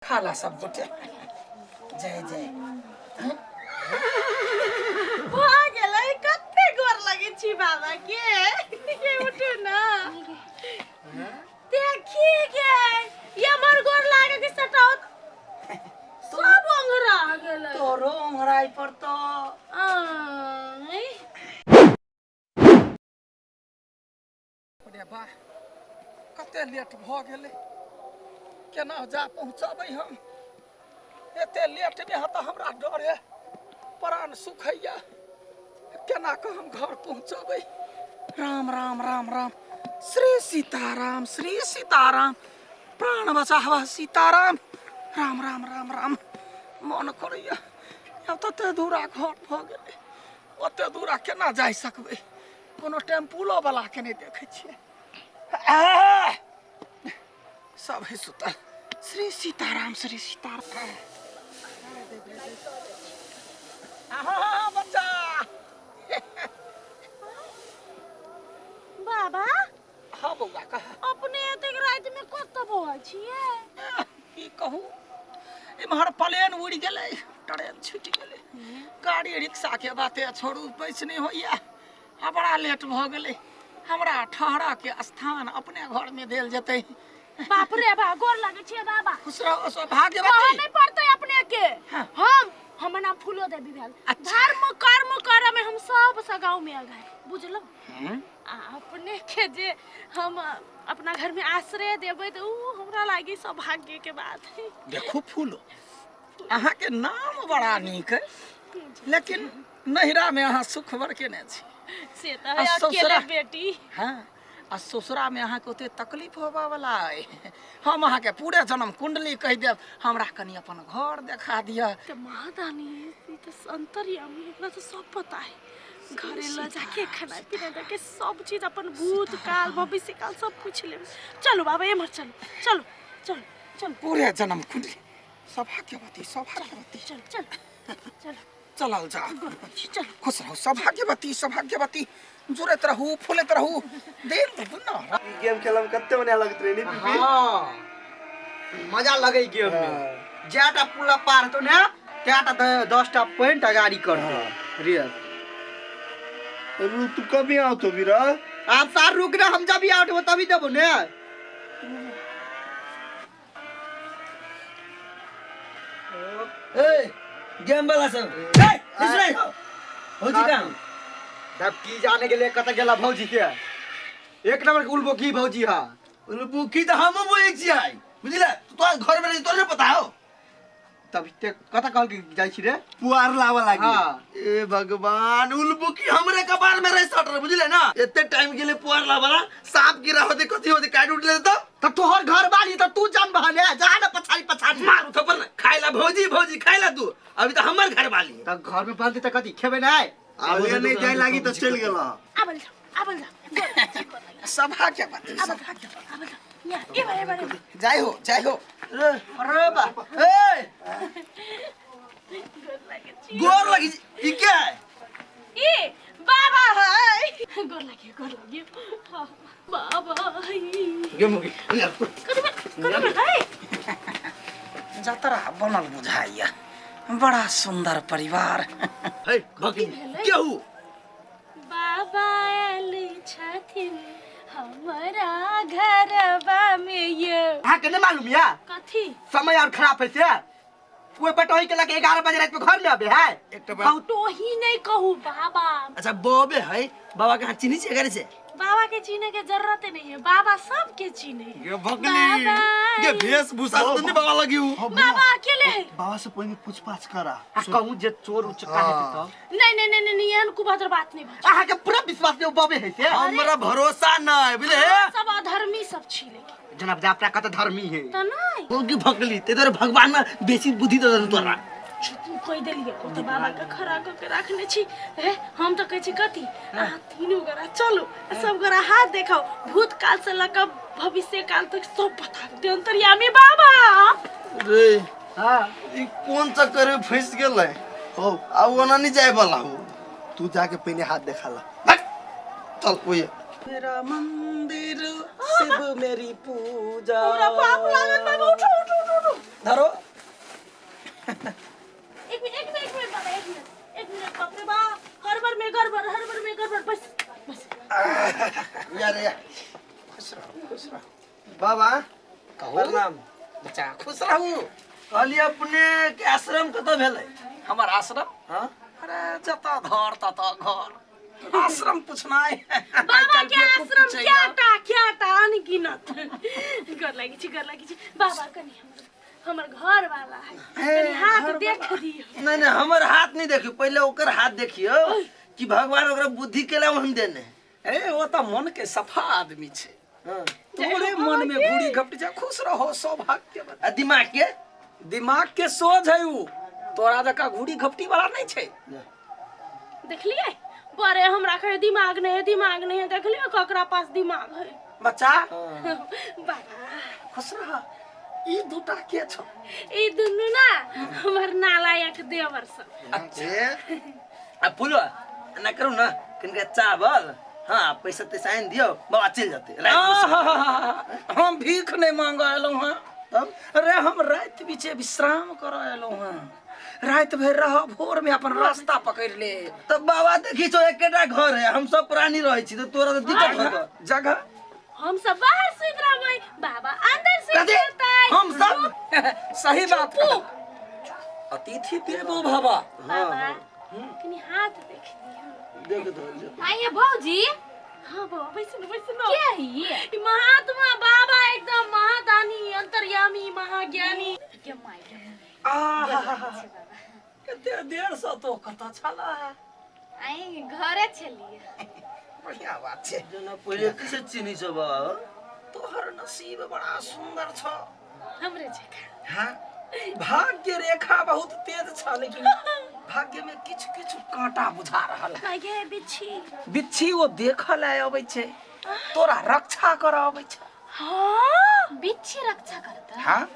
खाला सब गोटे जय जय कते गोर लगे छी बाबा के ये उठो ना देखी के ये मर गोर लागे के सटाओ सब ओंगरा गेलै तोरो ओंगराई पर तो अरे बा कते लेट भ गेलै केना जा पहुंचबै हम एते लेट में ह त हमरा डर है प्राण सुखैया केना के हम घर पहुंचबै राम राम राम राम श्री सीताराम प्राण बचावा सीताराम राम राम राम राम मन करैया अब तते दूरा घर भ गेलै ओते दूरा केना जा सकबै कोनो टेम्पूलो वाला के नहीं देखे छियै सब है सुतल श्री सीताराम बच्चा बाबा हाँ बौआ कहा अपने एतेक रात में कत बौआ छिए की कहू इम्हर प्लेन उड़ गेलै ट्रेन छूट गेलै गाड़ी रिक्शा के बाते छोड़ू पैस नहीं होइया आ बड़ा लेट भ गेलै हमरा ठहरा के स्थान अपने घर में देल जतै बाप रे बा गोर लागे छिए बाबा खुश रहो सौभाग्यवती नहीं पड़ते अपने के हमर नाम फूलो देवी भेल धर्म कर्म करे में हम सब सा गांव में आ गए बुझलो अपने के जे हम अपना घर में आश्रय देबै तो हमरा लागी सौभाग्य के बात है देखो फूलो अहाँ के नाम बड़ा नीक है लेकिन नहिरा में अहाँ सुख बर केने छी से तो है अकेले बेटी हाँ आ ससुरा में अहाँ के ओते तकलीफ होबा वाला है हम अहाँ के पूरे जन्म कुंडली कह देब हमरा कनी अपन घर देखा दिया तो महादानी ई तो अंतर्यामी हमरा तो सब पता है घरे ल जाके खाना पीना देके सब चीज अपन भूत काल भविष्य काल सब पूछ ले चलो बाबा एमर चलो चलो चलो चलो पूरे जन्म कुंडली सौभाग्यवती चल चल चल चलल जा चल खुश रहो सौभाग्यवती जुरत रहू फूलत रहू दिन बुना गेम खेलम कते मने लगत रे नी बीबी हां मजा लगे गेम में जेटा पुला पार तो ने तेटा 10 टा पॉइंट गाड़ी कर रियल रू तू कभी आओ तो वीरा आप सार रुक ना हम जब आउट हो तभी देबो ने ए गेम वाला सब ए इसरे भौजी का तब की जाने के लिए कत गेला भौजी के एक नंबर के उल्बो की भौजी हां बुकी तो हम बोले छियै बुझले तो घर में रही तो नहीं पता हो तब ते कत कहल के जाई छी रे पुआर लावा लागी हां ए भगवान उल्बुकी हमरे कपार में रह सट रहे बुझले ना इतने टाइम के लिए पुआर लावाला सांप गिरा होते कथि होते काट उठ ले तो तोहर घर वाली तो तू जम बहने जा ना पछाड़ी मारू थप्पड़ खाइला भौजी खाइला तू अभी तो हमर घर वाली त घर में बांधते त कथि खेबे नै आगे नहीं जाए लागी तो चल गेला आबल जा सौभाग्यवती या ए बारे जय हो अरे बा ए गोर लगी ई क्या है ए बाबा है गोर लगे हां बाबा है गेम हो गई कदम है जतरा बनल बुझाइया बड़ा सुंदर परिवार है भगी क्या हु बाबा आयल छथिन हमारा घरवा में ये हां के नहीं मालूम या कथी समय और खराब है से कोई पटोही के लगे 11 बजे रात में घर में आबे है एक तो बात तो ही नहीं कहू बाबा अच्छा बॉबे है बाबा के हाथ चिन्ही से करे से बाबा के चीने के जरूरत नहीं है बाबा सबके चीने ये भगली बाबा। ये वेशभूषा तो नहीं बाबा लगी हूँ बाबा अकेले है बाबा से पहले पूछपाछ करा कहूं जे चोर उचका है तो नहीं एहन कुबादर बात नहीं बा आहा के पूरा विश्वास ने बाबे है से हमरा भरोसा नहीं बुझले सब अधर्मी सब छिले जनाब जा अपना कत धर्मी है त नहीं वो की भगली ते तोरे भगवान ना बेसी बुद्धि दे तोरा तू कह देलिए तो बाबा के खड़ा करके रखने छी हे हम तो कहै छी कथी तीनों गोरा चलो सब गोरा हाथ देखाओ भूत काल से लेकर भविष्य काल तक सब बता दे अंतर्यामी बाबा रे हां ई कौन चक्कर में फंस गेलै हो आ ओना नहीं जाए वाला हो तू जाके पहले हाथ देखा ला चल कोई मेरा मंदिर शिव मेरी पूजा पूरा पाप लागत बाबा उठो धरो। एक मिनट बाबा, एक मिनट बाप रे बाप, हड़बड़ में गड़बड़, बस यार यार खुश रहो। बाबा कहो प्रणाम। बच्चा खुश रहू। कहली अपने के आश्रम कतऽ भेलै? हमार आश्रम? हाँ अरे जता धर तता घर। आश्रम पूछना है। बाबा के आश्रम क्या टा अनगिनत। कर लागी छी बाबा कनी हमर घर वाला है, कनी हाथ देख दियो। नहीं हमर हाथ नहीं देखियो, पहले ओकर हाथ देखियो कि भगवान ओकरा बुद्धि केला हम देने। ए वो तो मन के सफा आदमी छे। हाँ तोरे मन में घूरी घपट जा, खुश रहो सौभाग्य। आ दिमाग के सोझ है उ, तोरा जका घूरी घपटी वाला नहीं छे। देखलिए बड़े हमरा कहे दिमाग नहीं है, देखलिए ककरा पास दिमाग है। बच्चा बाबा खुश रह। ई दूटा के छो? ई दुनु ना हमर नालायक देवर सब। आ फुलो ना करू ना कनके चावल, हाँ पैसा तैसा आइन दियो, बाबा चल जाते हम भीख नहीं मांगा एलो हां। तब अरे हम रात बीचे विश्राम कर एलो हां। रात भर रह, भोर में अपन रास्ता पकड़ ले। तब बाबा देखी छो एकेटा घर है, हम सब प्राणी रहे छी, तो तोरा तो दिक्कत होगा। जगह हम सब बाहर सुत रहबै, बाबा अंदर सुत रहतै। हम सब सही बात है। अतिथि देवो भव। बाबा कनी हाथ देख दियो। देख तो आइए भौजी। हाँ बाबा बैसनो। क्या है ये? महात्मा बाबा एकदम महादानी, अंतर्यामी, महाज्ञानी। के माय कते देर से तो कथा छला। आई घरे छलिए। बढ़िया बात छे। जना पहिले किसे चिनी छ बा? तोहर नसीब बड़ा सुंदर छ। हमरे जगह हाँ भाग्य रेखा बहुत तेज छ, लेकिन भाग्य में किछु कांटा बुझा रहल है। आगे बिच्छी वो देखल आबै छे, तोरा रक्षा कर आबै छ। हाँ बिच्छी रक्षा करता। हाँ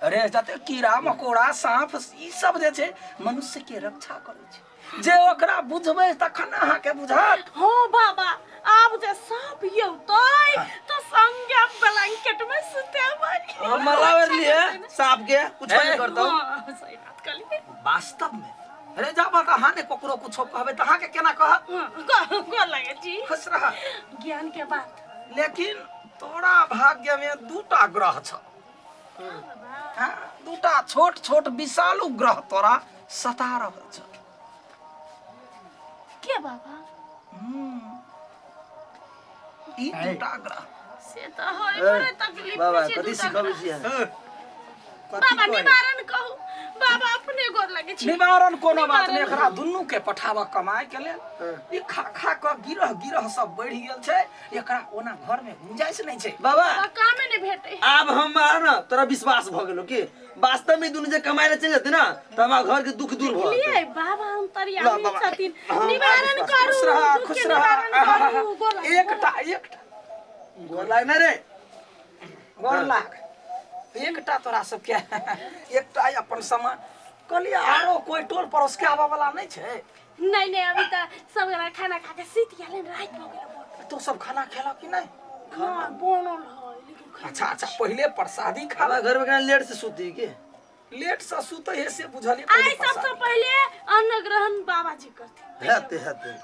अरे जते कीड़ा मकोड़ा सांप ई सब जे छे मनुष्य के रक्षा करे छे। जे ओकरा बुझबै तखन अहाँ के बुझत। हो बाबा आब जे सांप यौतै तो संगे ब्लैंकेट में सुतेबै। हम मलावर लिए सांप के कुछ नहीं करता। हाँ सही बात कहली। वास्तव में अरे जब अहाँ ने ककरो कुछो कहबै त अहाँ के केना कहत? गोर लगे जी। खुश रह। ज्ञान के बात। लेकिन तोरा भाग्य में दूटा ग्रह छ। हाँ दूटा छोट विशालु ग्रह तोरा सता रहल छ। के बाबा? ई दूटा ग्रह से तो होय बड़े तकलीफ बाबा में छे। कथी सिखाबै छी? बाबा निवारण कहू। बाबा अपने गोर लगे छी। निवारण कोनो बात नहीं, एकरा दुन्नू के पठावा कमाए के लेल। ई खा के गिरह सब बढ़ गेल छै, एकरा ओना घर में गुंजाइश नहीं छै। बाबा कामे नहीं भेटे। अब हमारा ना तोरा विश्वास भ गेलो कि वास्तव में दुनु जे कमाए ले चल जाते ना त हमरा घर के दुख दूर भ लिए जाते। बाबा अंतर्यामी छथिन, निवारण करू। खुश दुख के रह। निवारण करू। गोर लगे। एकटा गोर लाग ना रे। गोर लाग। एकटा तोरा सब के एकटा अपन सामान कहलिए आरो कोई टोल पड़ोस के आवा वाला नहीं छै? नहीं अभी तो सब खाना खा के सीत गेल, रात हो गेल। तो सब खाना खेला कि नहीं? ना बनल है लेकिन अच्छा पहले प्रसादी खा। बाबा घर में कहीं लेट से सूती के? लेट से सुते है से बुझलिए। आई सबसे पहले अन्न ग्रहण बाबा जी करते। हेते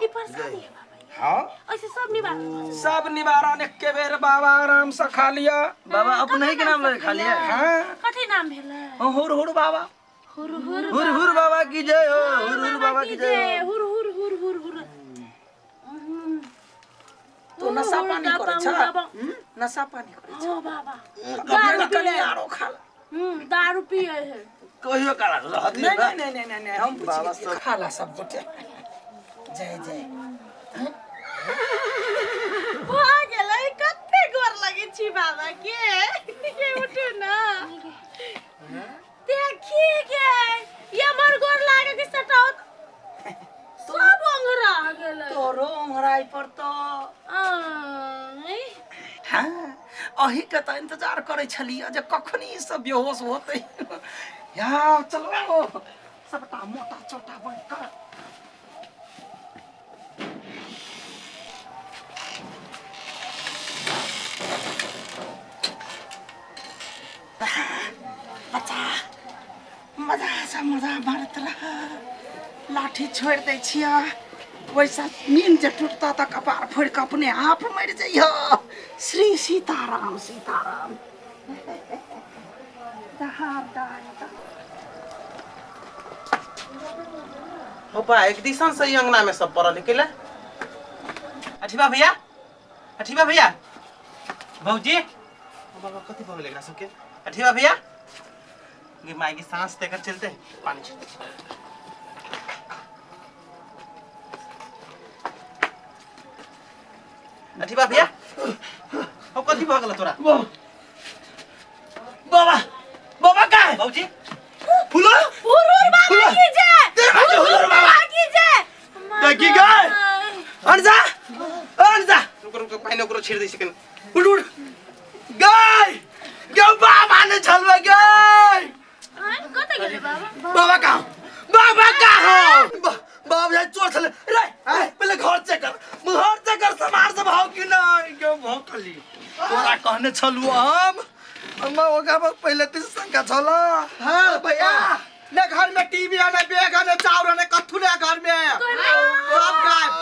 ई प्रसादी है बाबा। हाँ ऐसे सब निवारण। सब निवारण एक बेर बाबा आराम से खा लिया। बाबा अपने ही के नाम ले खा लिया। हाँ कथी नाम भेलै? हुर बाबा। हुर हुर बाबा की जय हो। हुर बाबा की जय हो। हुर। तो नशा पानी करे छ? नशा पानी करे छ? हो बाबा दारू कनी आरो खा। दारू पिए है। कहियो काला रहत नहीं हम बाबा बाबा सब- सब खाला सब गोटे। जय हो गेलै कते गोर लगे छी बाबा के उठू ना। देखिए के ये मर गोर लागे के सटावत सब अंगरा गेलै। तोरो ओंघराई पर तो हाँ अही के तो इंतजार करे छलिए जे कखनी ई सब बेहोश होते। या चलो सबटा मोटा छोटा बनकर। बच्चा मजा मारत रह लाठी छोड़ दै छिया वैसा नींद जे टूटता त कपार फोड़ के अपने आप मर जइह श्री सीताराम सीताराम हो बा एक दिसन से अंगना में सब पढ़ निकले अठीबा भैया भौजी बाबा कथी भग लेगा सबके अठीबा भैया ये माई की सांस देकर चलते पानी अठीबा भैया हो कथी भगल तोरा बाबा बाबा का है भौजी फुलो हुरुर बाबा की जय हुरुर बाबा की जय देखी गए अनजा रुको पानी ओकरो छेड़ दै छिकन उड़ उड़ गए क्यों बाबा ने छलवा गए कत गेले बाबा बाबा कहाँ बाबा यार चोर छले रे पहले घर चेक कर समार से भाव की नहीं क्यों भाव खाली तोरा कहने छलु हम ओगा पहले तीन संख्या छला हाँ भैया न घर में टीवी है न बैग है न चावल है न कथु ने घर में सब गायब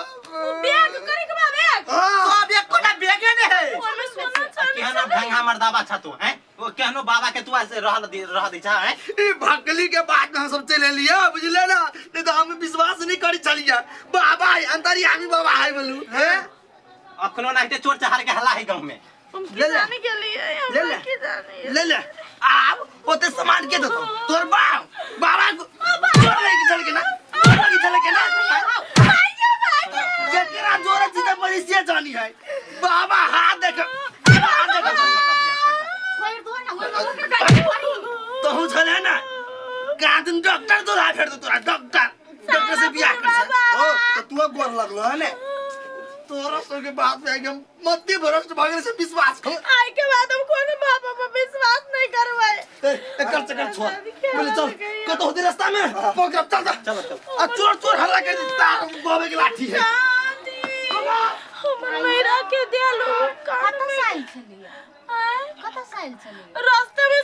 बैग करे के बा बैग सब एक कोना बैग है ने ओमे सोना चांदी केहनो ढंगा मर्दाबा छ तू हैं वो केहनो बाबा के तू ऐसे रह दै छ हैं ई भकली के बाद में हम सब चले लिया बुझले ना नहीं तो हम विश्वास नहीं करी चलिया बाबा अंतरी आमी बाबा है बोलू हैं अखनो नाइते चोर चहार के हल्ला है गांव में ले ले जाने के लिए ले ले की जाने ले ले आप ओते सामान के दो तोर बाबा चोर नहीं चल के ना चोर नहीं चल के ना जेकरा जोर सीधा परिसिया जानी है बाबा हाथ देख तो हूं छले ना गादन डॉक्टर तो ला फेर तोरा डॉक्टर से बियाह कर ओ तो तू गोर लगलो है ने तोरा सो के बात में एकदम मध्य भ्रष्ट भागने से विश्वास कर आई के बाद हम कोई बाबा पर विश्वास नहीं करवाए कर छोड़ बोले चल कतो होती रास्ता में पकड़ चल आ चोर हल्ला कर देता बाबे की लाठी है हमर मेरा के दियालो कत साइल चलिए रास्ते में